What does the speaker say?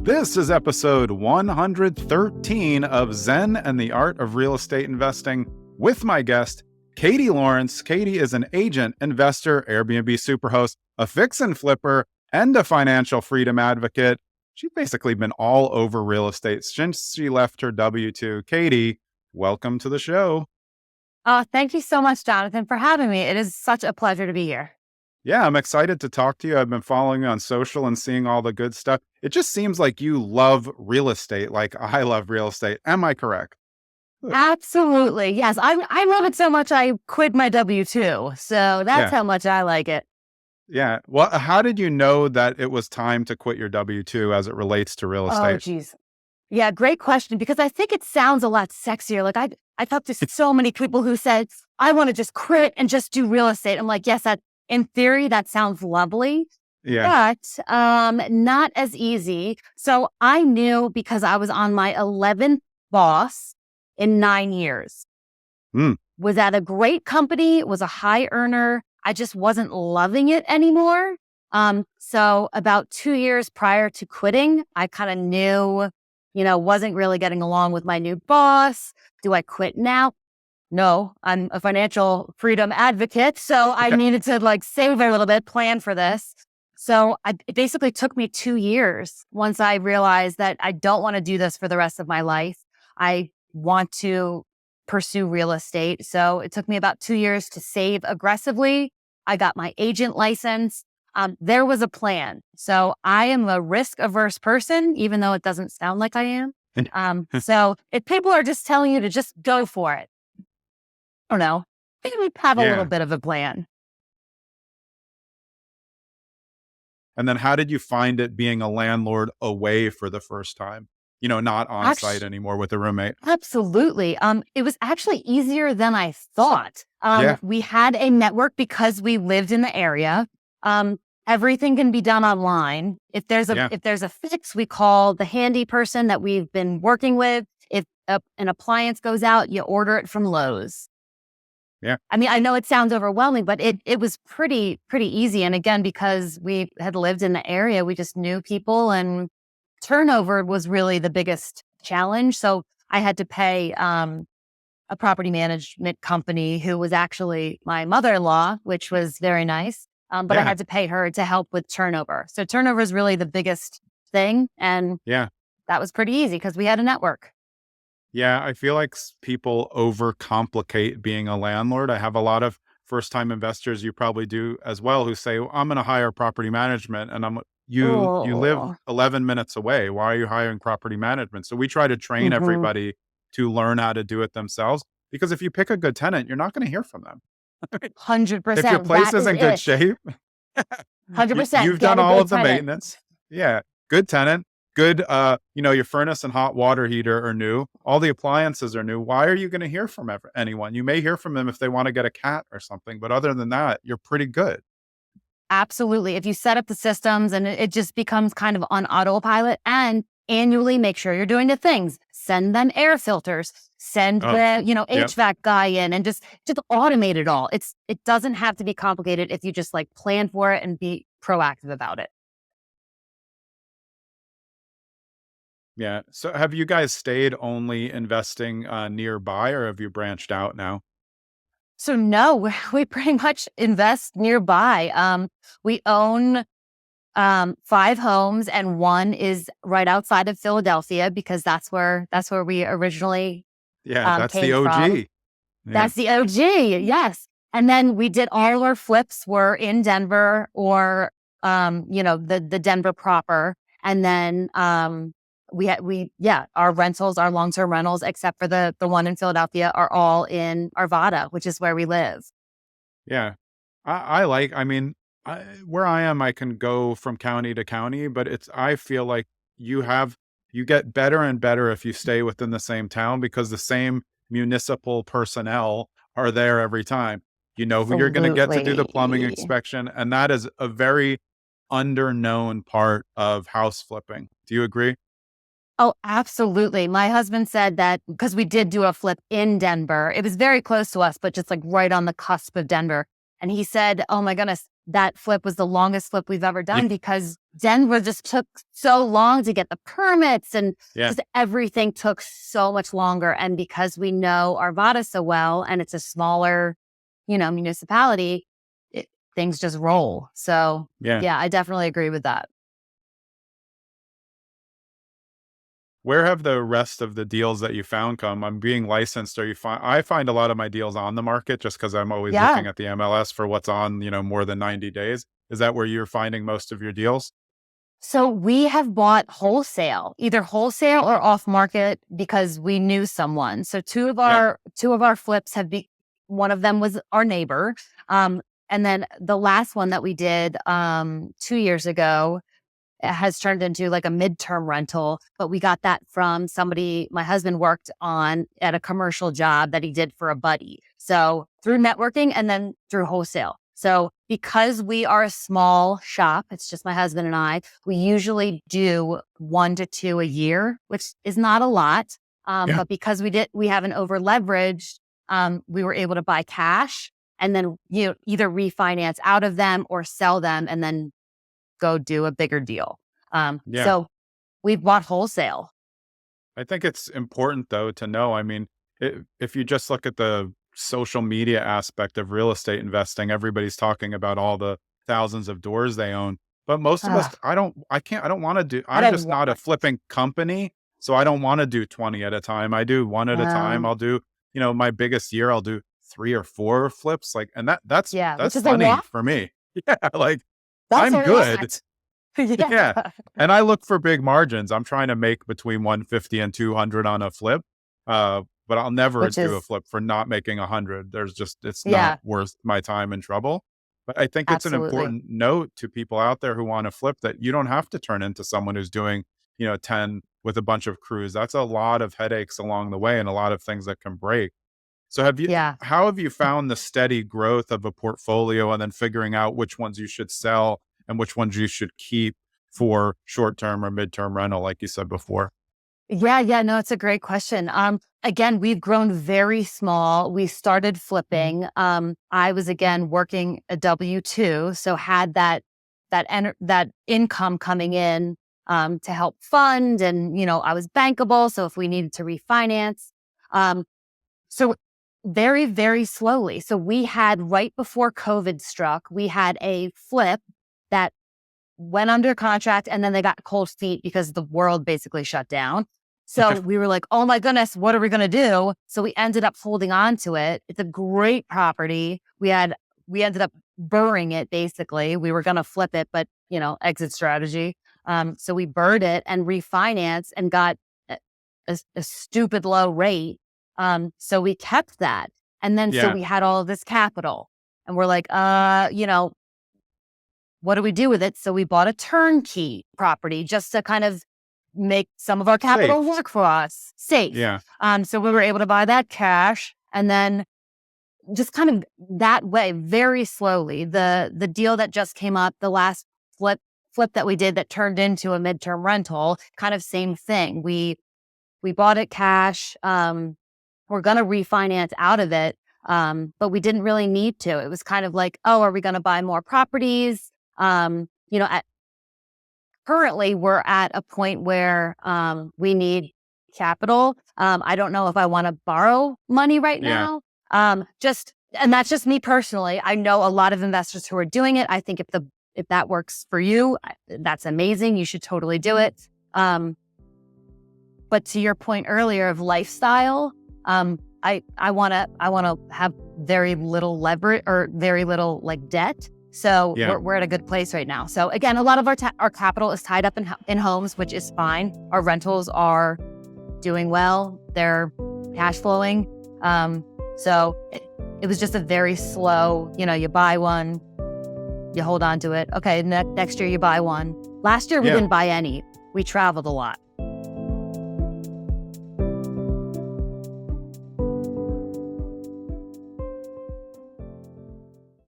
This is episode 113 of Zen and the Art of Real Estate Investing with my guest, Catie Lawrence. Catie is an agent, investor, Airbnb superhost, a fix and flipper, and a financial freedom advocate. She's basically been all over real estate since she left her W-2. Catie, welcome to the show. Thank you so much, Jonathan, for having me. It is such a pleasure to be here. Yeah, I'm excited to talk to you. I've been following you on social and seeing all the good stuff. It just seems like you love real estate, like I love real estate. Am I correct? Absolutely. Yes. I love it so much I quit my W-2. So that's how much I like it. Yeah. Well, how did you know that it was time to quit your W-2 as it relates to real estate? Oh, geez. Yeah, great question, because I think it sounds a lot sexier. Like I talked to so many people who said, I want to just quit and just do real estate. I'm like, yes, that in theory, that sounds lovely. Yeah. But not as easy. So I knew, because I was on my 11th boss in 9 years. Was at a great company, was a high earner. I just wasn't loving it anymore. So about 2 years prior to quitting, I kind of knew, wasn't really getting along with my new boss. Do I quit now? No, I'm a financial freedom advocate. So I needed to save a little bit, plan for this. So it basically took me 2 years once I realized that I don't want to do this for the rest of my life. I want to pursue real estate. So it took me about 2 years to save aggressively. I got my agent license. There was a plan. So I am a risk averse person, even though it doesn't sound like I am. So if people are just telling you to just go for it, I don't know, maybe have a little bit of a plan. And then how did you find it being a landlord away for the first time? Not on site anymore with a roommate. Absolutely. It was actually easier than I thought. We had a network because we lived in the area. Everything can be done online. If there's a fix, we call the handy person that we've been working with. If an appliance goes out, you order it from Lowe's. Yeah. I mean, I know it sounds overwhelming, but it was pretty easy. And again, because we had lived in the area, we just knew people, and turnover was really the biggest challenge. So I had to pay a property management company who was actually my mother-in-law, which was very nice. But I had to pay her to help with turnover. So turnover is really the biggest thing. And that was pretty easy because we had a network. Yeah, I feel like people overcomplicate being a landlord. I have a lot of first-time investors, you probably do as well, who say, well, I'm going to hire property management. And you live 11 minutes away. Why are you hiring property management? So we try to train everybody to learn how to do it themselves. Because if you pick a good tenant, you're not going to hear from them. 100%. If your place is in good shape, 100%. You've done all of the maintenance. Yeah. Good tenant. Good, your furnace and hot water heater are new. All the appliances are new. Why are you going to hear from anyone? You may hear from them if they want to get a cat or something, but other than that, you're pretty good. Absolutely. If you set up the systems and it just becomes kind of on autopilot, and annually make sure you're doing the things, send them air filters, send the, HVAC guy in, and just automate it all. It doesn't have to be complicated if you just plan for it and be proactive about it. Yeah. So have you guys stayed only investing nearby, or have you branched out now? So no, we pretty much invest nearby. We own 5 homes, and one is right outside of Philadelphia because that's where we originally that's came the OG. from. Yeah. That's the OG, yes. And then we did all our flips were in Denver or the Denver proper, and then our rentals, our long-term rentals, except for the one in Philadelphia, are all in Arvada, which is where we live. Yeah. Where I am, I can go from county to county, but I feel like you get better and better if you stay within the same town, because the same municipal personnel are there every time. You know who you're going to get to do the plumbing inspection. And that is a very underknown part of house flipping. Do you agree? Oh, absolutely. My husband said that because we did do a flip in Denver. It was very close to us, but just right on the cusp of Denver. And he said, oh my goodness, that flip was the longest flip we've ever done because Denver just took so long to get the permits, and Yeah. just everything took so much longer. And because we know Arvada so well, and it's a smaller, municipality, things just roll. So Yeah. yeah, I definitely agree with that. Where have the rest of the deals that you found come? I'm being licensed. I find a lot of my deals on the market just because I'm always Yeah. looking at the MLS for what's on, more than 90 days. Is that where you're finding most of your deals? So we have bought either wholesale or off market, because we knew someone. So two of Yeah. our flips one of them was our neighbor. And then the last one that we did 2 years ago, it has turned into like a midterm rental, but we got that from somebody my husband worked on at a commercial job that he did for a buddy. So through networking and then through wholesale. So because we are a small shop, it's just my husband and I, we usually do 1 to 2 a year, which is not a lot. Yeah. But because we haven't over leveraged, we were able to buy cash and then either refinance out of them or sell them and then go do a bigger deal. Yeah. So we've bought wholesale. I think it's important though to know. I mean, if you just look at the social media aspect of real estate investing, everybody's talking about all the thousands of doors they own. But most of us, Ugh, I don't want to do, I I'm don't just not a want. flipping company. So I don't want to do 20 at a time. I do one at a time. Um, I'll do, my biggest year, I'll do 3 or 4 flips. Like, and yeah, which that's is a funny lot. for me. Yeah. Like That's I'm a good. lot. Yeah. Yeah. And I look for big margins. I'm trying to make between 150 and 200 on a flip. But I'll never Which do a is, flip for not making 100. It's not yeah, worth my time and trouble. But I think it's an absolutely. important note to people out there who want to flip that you don't have to turn into someone who's doing, 10 with a bunch of crews. That's a lot of headaches along the way and a lot of things that can break. So Yeah. how have you found the steady growth of a portfolio and then figuring out which ones you should sell and which ones you should keep for short-term or midterm rental, like you said before? Yeah, yeah, no, it's a great question. Again, we've grown very small. We started flipping. I was again working a W-2, so had that income coming in to help fund, and I was bankable. So if we needed to refinance, so very, very slowly. So we had right before COVID struck, we had a flip that went under contract, and then they got cold feet because the world basically shut down. So we were like, oh my goodness, what are we going to do? So we ended up holding on to it. It's a great property. We ended up burring it. Basically, we were going to flip it, but exit strategy. So we burned it and refinanced and got a stupid low rate. So we kept that. And then, so Yeah. we had all of this capital, and we're like, what do we do with it? So we bought a turnkey property just to kind of make some of our capital Safe. work for us, safe. Yeah. So we were able to buy that cash, and then just kind of that way, very slowly. The deal that just came up, the last flip that we did that turned into a midterm rental, kind of same thing. We bought it cash. We're going to refinance out of it. But we didn't really need to. It was kind of like, oh, are we going to buy more properties? Currently we're at a point where we need capital. I don't know if I want to borrow money right Yeah. now. And that's just me personally. I know a lot of investors who are doing it. I think if that works for you, that's amazing. You should totally do it. But to your point earlier of lifestyle, I want to have very little leverage or very little like debt. So Yeah. we're at a good place right now. So again, a lot of our capital is tied up in homes, which is fine. Our rentals are doing well. They're cash flowing. So it was just a very slow, you buy one, you hold on to it. Okay, next year you buy one. Last year we Yeah. didn't buy any. We traveled a lot.